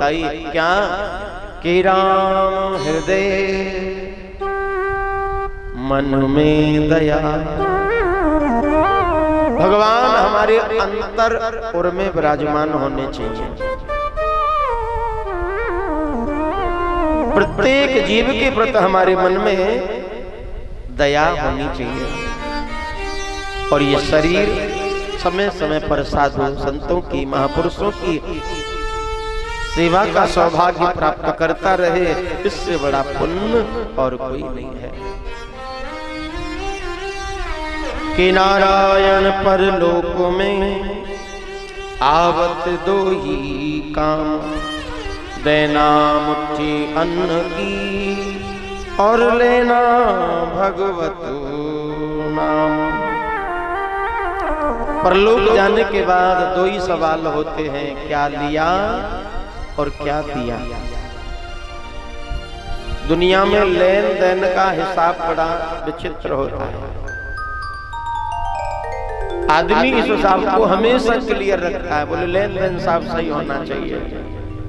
बताई क्या कि राम हृदय मन में दया। भगवान हमारे अंतर और में विराजमान होने चाहिए। प्रत्येक जीव के प्रति हमारे मन में दया होनी चाहिए। और ये शरीर समय समय पर साधु संतों की, महापुरुषों की सेवा का सौभाग्य प्राप्त करता रहे, इससे बड़ा पुण्य और कोई नहीं है। कि नारायण पर लोक में आवत दो ही काम, देना मुट्ठी अन्न की और लेना भगवत नाम। परलोक जाने के बाद दो ही सवाल होते हैं, क्या लिया और क्या दिया। दुनिया में लेन देन का हिसाब बड़ा विचित्र होता है। आदमी इस हिसाब को हमेशा क्लियर रखता है, बोले लेन देन साफ सही होना चाहिए,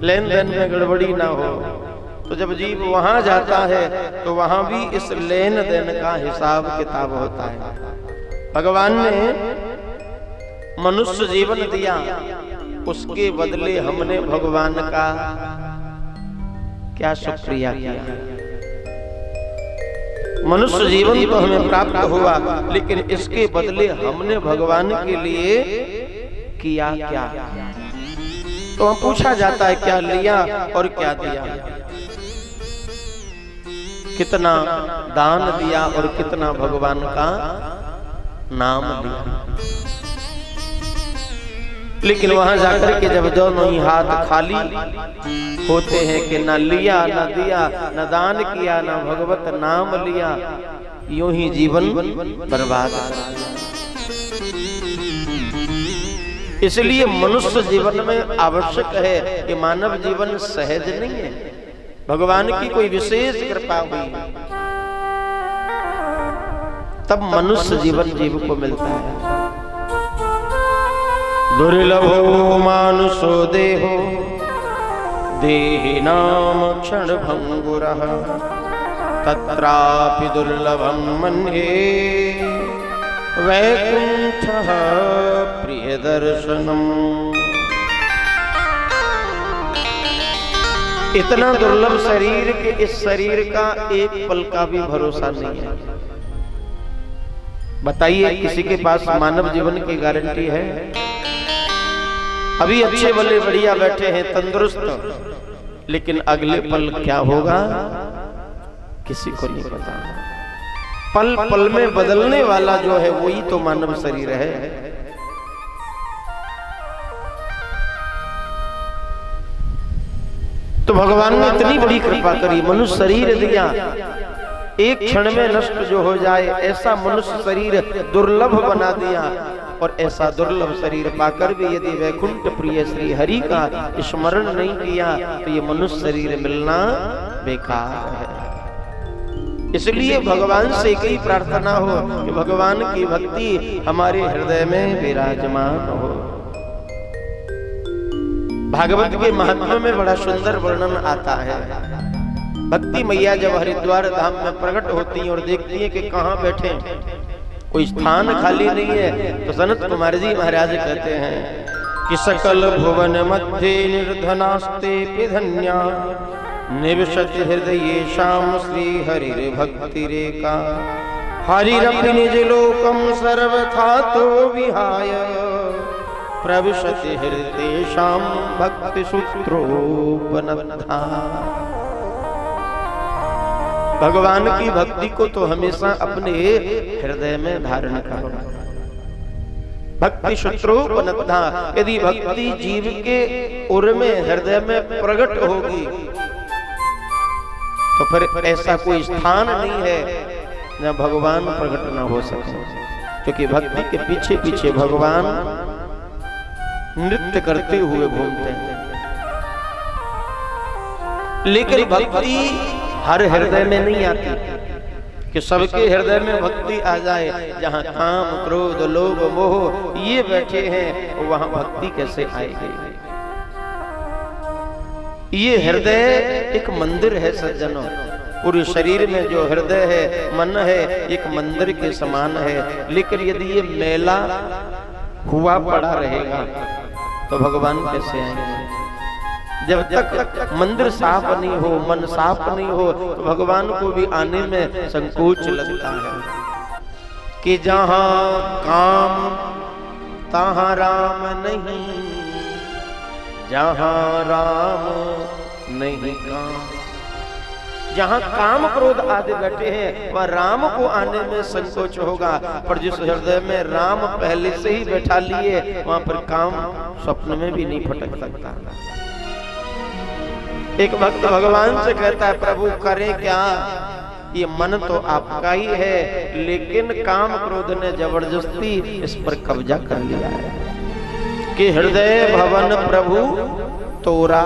लेन देन में गड़बड़ी ना हो। तो जब जीव वहां जाता है तो वहां भी इस लेन देन का हिसाब किताब होता है। भगवान ने मनुष्य जीवन दिया, उसके बदले हमने भगवान का क्या शुक्रिया किया। मनुष्य जीवन तो हमें प्राप्त हुआ, लेकिन इसके बदले हमने भगवान के लिए किया क्या। तो हम पूछा जाता है क्या लिया और क्या दिया, कितना दान दिया और कितना भगवान का नाम लिया। लेकिन वहां जाकर के जब दोनों ही हाथ खाली होते हैं कि न लिया न दिया, न दान किया, न भगवत नाम लिया, यूं ही जीवन बर्बाद। इसलिए मनुष्य जीवन में आवश्यक है कि मानव जीवन सहज नहीं है, भगवान की कोई विशेष कृपा हुई तब मनुष्य जीवन जीव को मिलता है। दुर्लभो मानुषो देहो देहि नाम क्षण भंगुरः, तत्रापि दुर्लभं मन्ये वैकुंठः प्रिय दर्शनम्। इतना दुर्लभ शरीर के इस शरीर का एक पल का भी भरोसा नहीं है। बताइए किसी के पास मानव जीवन की गारंटी है? अभी अच्छे भले बढ़िया बैठे हैं तंदुरुस्त, लेकिन अगले पल क्या होगा किसी को नहीं पता। पल पल में बदलने वाला जो है वही तो मानव शरीर है। तो भगवान ने इतनी बड़ी कृपा करी, मनुष्य शरीर दिया, एक क्षण में नष्ट जो हो जाए ऐसा मनुष्य शरीर दुर्लभ बना दिया। और ऐसा दुर्लभ शरीर पाकर भी यदि वैकुंठ प्रिय श्री हरि का स्मरण नहीं किया तो ये मनुष्य शरीर मिलना बेकार है। इसलिए भगवान से कई प्रार्थना हो कि भगवान की भक्ति हमारे हृदय में विराजमान हो। भागवत के महात्म्य में बड़ा सुंदर वर्णन आता है। भक्ति मैया जब हरिद्वार धाम में प्रकट होती हैं और देखती हैं कि कहाँ बैठे, कोई स्थान खाली नहीं है, तो सनत कुमार जी महाराज कहते हैं कि सकल भुवन मध्य निर्धनास्ते धन्या, निवसति हृदये शाम श्री हरिर भक्ति रेखा, हरिरपि निज लोकम सर्वथा तो विहाय, प्रविशति हृदय शाम भक्ति सूत्रोपनद्धा। भगवान की भक्ति को तो हमेशा अपने हृदय में धारण करो। भक्ति शत्रुपनद्धा, यदि भक्ति जीव के उर में हृदय में प्रकट होगी तो फिर ऐसा कोई स्थान नहीं है जहाँ भगवान प्रकट न हो सके। क्योंकि भक्ति के पीछे पीछे भगवान नृत्य करते हुए घूमते हैं। लेकिन भक्ति हर हृदय में नहीं आती कि सबके हृदय में भक्ति आ जाए। जहाँ काम क्रोध लोभ मोह ये बैठे हैं वहां भक्ति कैसे आएगी। ये हृदय एक मंदिर है सज्जनों। पूरे शरीर में जो हृदय है, मन है, एक मंदिर के समान है। लेकिन यदि ये मैला हुआ पड़ा रहेगा तो भगवान कैसे आएंगे? जब तक मंदिर साफ नहीं हो, मन साफ नहीं हो, तो भगवान को भी आने में संकोच लगता है। कि जहां काम तहां राम नहीं, जहां राम नहीं काम। जहां काम क्रोध आदि बैठे हैं वह राम को आने में संकोच होगा, पर जिस हृदय में राम पहले से ही बैठा लिए वहां पर काम स्वप्न में भी नहीं फटक सकता। एक भक्त भगवान से कहता है, प्रभु करें क्या? ये मन तो आपका ही है, लेकिन काम क्रोध ने जबरदस्ती इस पर कब्जा कर लिया है। कि हृदय भवन प्रभु तोरा,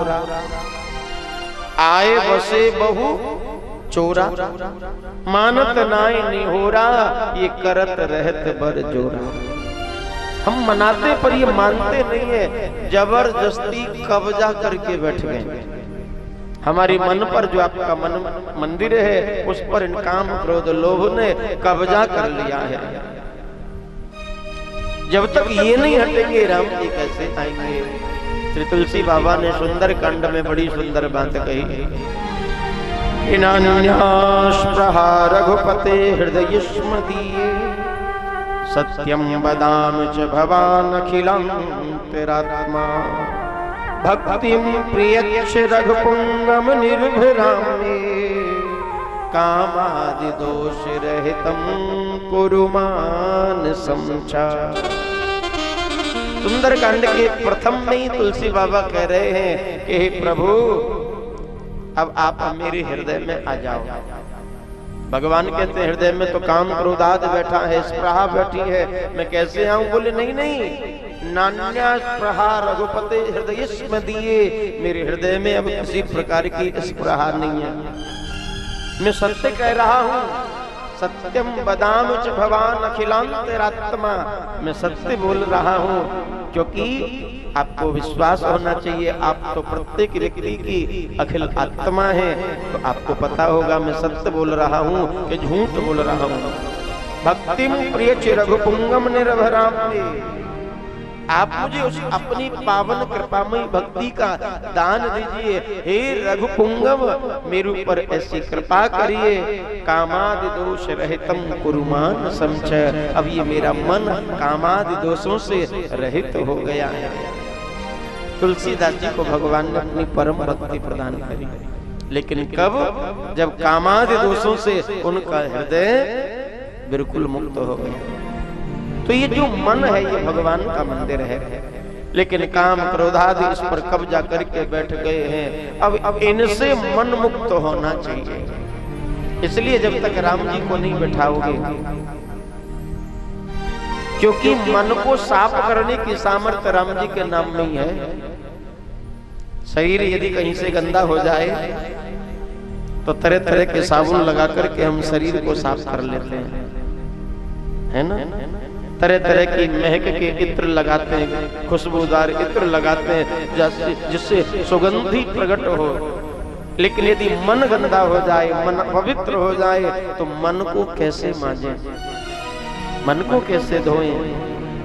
आए बसे बहु चोरा। मानत नाय निहोरा, ये करत रहत बर जोरा। हम मनाते पर ये मानते नहीं है, जबरदस्ती कब्जा करके बैठ गए। हमारी मन पर जो आपका मन मंदिर है, उस पर इन काम क्रोध लोभ ने कब्जा कर लिया है। जब तक ये नहीं हटेंगे राम जी कैसे आएंगे? श्री तुलसी बाबा ने सुंदर कांड में बड़ी सुंदर बात कही। इनान्यास्पृहा रघुपते हृदय स्मदीये, सत्यम वदाम च भवान अखिलांतरात्मा। भक्तिम प्रियक्ष रघुपुंगम निर्भरामे, कामादि दोष रहितम कुरुमान समचा। सुंदरकांड के प्रथम में ही तुलसी बाबा कह रहे हैं कि हे प्रभु, अब आप मेरे हृदय में आ जाओ। भगवान कहते हैं हृदय में तो काम क्रोधाद बैठा है, स्पृहा बैठी है, मैं कैसे आऊं? बोले नहीं नहीं, नान्या स्पृहा रघुपते हृदय स्मदीये, मेरे हृदय में अब किसी प्रकार की स्पृहा नहीं है। मैं सत्य कह रहा हूं, सत्यम बदाम च भवान अखिलांतरात्मा। मैं सत्य बोल रहा हूं, क्योंकि आपको विश्वास होना चाहिए, आप तो प्रत्येक व्यक्ति की अखिल आत्मा है, तो आपको पता होगा मैं सत्य बोल रहा हूं कि झूठ बोल रहा हूं। भक्तिम प्रियच रघुपुंगम निर्भरामे, आप मुझे उस अपनी पावन कृपामयी भक्ति का दान दीजिए। हे रघुपुंगम, मेरे ऊपर ऐसी कृपा करिए। कामादि दोष रहितम कुरुमान समचय, अब ये मेरा मन कामादि दोषों से रहित हो गया है। तुलसीदास जी को भगवान ने अपनी परम भक्ति प्रदान करी, लेकिन कब? जब कामादि दोषों से उनका हृदय बिल्कुल मुक्त हो गया। तो ये जो मन है ये भगवान का मंदिर है, लेकिन काम क्रोधादि इस पर कब्जा करके बैठ गए हैं। अब इनसे मन मुक्त होना चाहिए। इसलिए जब तक राम जी को नहीं बैठाओगे, क्योंकि मन को साफ करने की सामर्थ्य राम जी के नाम में ही है। शरीर यदि कहीं से गंदा हो जाए तो तरह तरह के साबुन लगा करके हम शरीर को साफ कर लेते हैं, है ना? तरह तरह की महक के इत्र लगाते हैं, खुशबूदार इत्र लगाते हैं जिससे सुगंधी प्रकट हो। लेकिन यदि मन गंदा हो जाए, मन पवित्र हो जाए, तो मन को कैसे मांजे, मन को कैसे धोएं?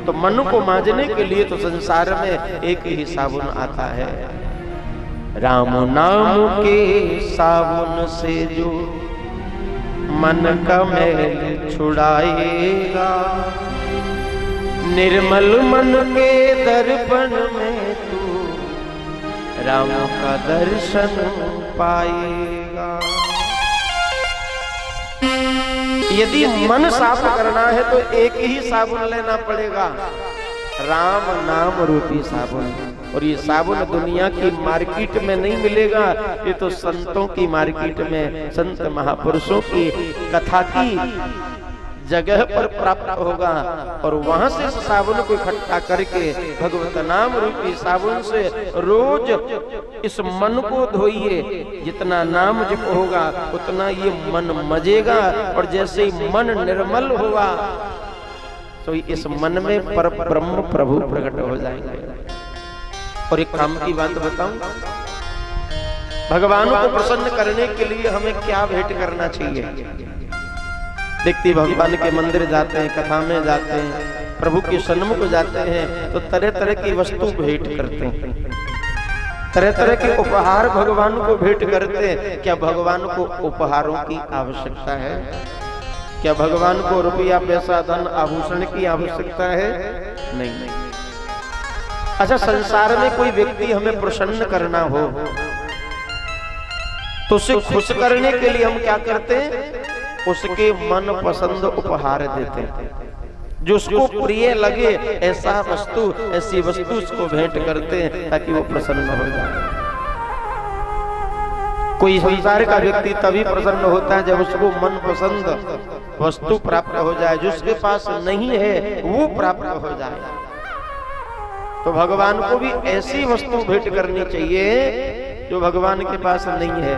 तो मन को मांजने के लिए तो संसार में एक ही साबुन आता है, राम नाम के साबुन से जो मन का मैल छुड़ाएगा। निर्मल मन के दर्पण में तू राम का दर्शन पाएगा। यदि मन साफ करना है तो एक ही साबुन लेना पड़ेगा, राम नाम रूपी साबुन। और ये साबुन दुनिया की मार्केट में नहीं मिलेगा, ये तो संतों की मार्केट में, संत महापुरुषों की कथा की जगह पर प्राप्त होगा। और वहां से साबुन को इकट्ठा करके भगवत नाम रूपी साबुन से रोज इस मन को धोइए। जितना नाम जप होगा उतना ये मन मजेगा, और जैसे ही मन निर्मल हुआ तो इस मन में पर ब्रह्म प्रभु प्रकट हो जाएंगे। और एक काम की बात बताऊं, भगवान को प्रसन्न करने के लिए हमें क्या भेंट करना चाहिए? देखते भगवान के मंदिर जाते हैं, कथा में जाते हैं, प्रभु के सन्मुख जाते हैं तो तरह तरह की वस्तु भेंट करते हैं, तरह तरह के उपहार भगवान को भेंट करते हैं। क्या भगवान को उपहारों की आवश्यकता है? क्या भगवान को रुपया पैसा धन आभूषण की आवश्यकता है? नहीं। अच्छा, संसार में कोई व्यक्ति हमें प्रसन्न करना हो तो उसे खुश करने के लिए हम क्या करते हैं? उसके मन पसंद उपहार देते हैं, जो उसको प्रिय लगे ऐसा वस्तु, ऐसी वस्तु उसको भेंट करते हैं ताकि वो प्रसन्न हो जाए। कोई संसार का व्यक्ति तभी प्रसन्न होता है जब उसको मन पसंद वस्तु प्राप्त हो जाए, जो उसके पास नहीं है वो प्राप्त हो जाए। तो भगवान को भी ऐसी वस्तु भेंट करनी चाहिए जो भगवान के पास नहीं है।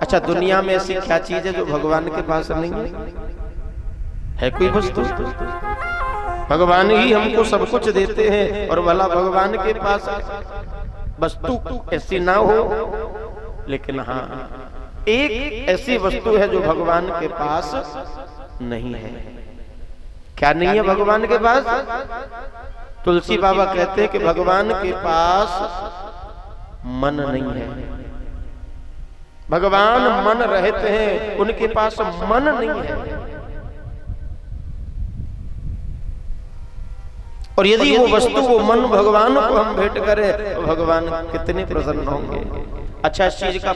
अच्छा, दुनिया में ऐसी क्या चीज है जो भगवान के पास नहीं है? कोई वस्तु? भगवान ही हमको सब कुछ देते हैं और भला भगवान के पास वस्तु ऐसी ना हो। लेकिन हाँ, एक ऐसी वस्तु है जो भगवान के पास नहीं है। क्या नहीं है भगवान के पास? तुलसी बाबा कहते हैं कि भगवान के पास मन नहीं है। भगवान मन रहते हैं, उनके पास मन नहीं है। और यदि वो वस्तु, वो मन भगवान को हम भेंट करें तो भगवान कितने प्रसन्न होंगे। अच्छा, इस चीज का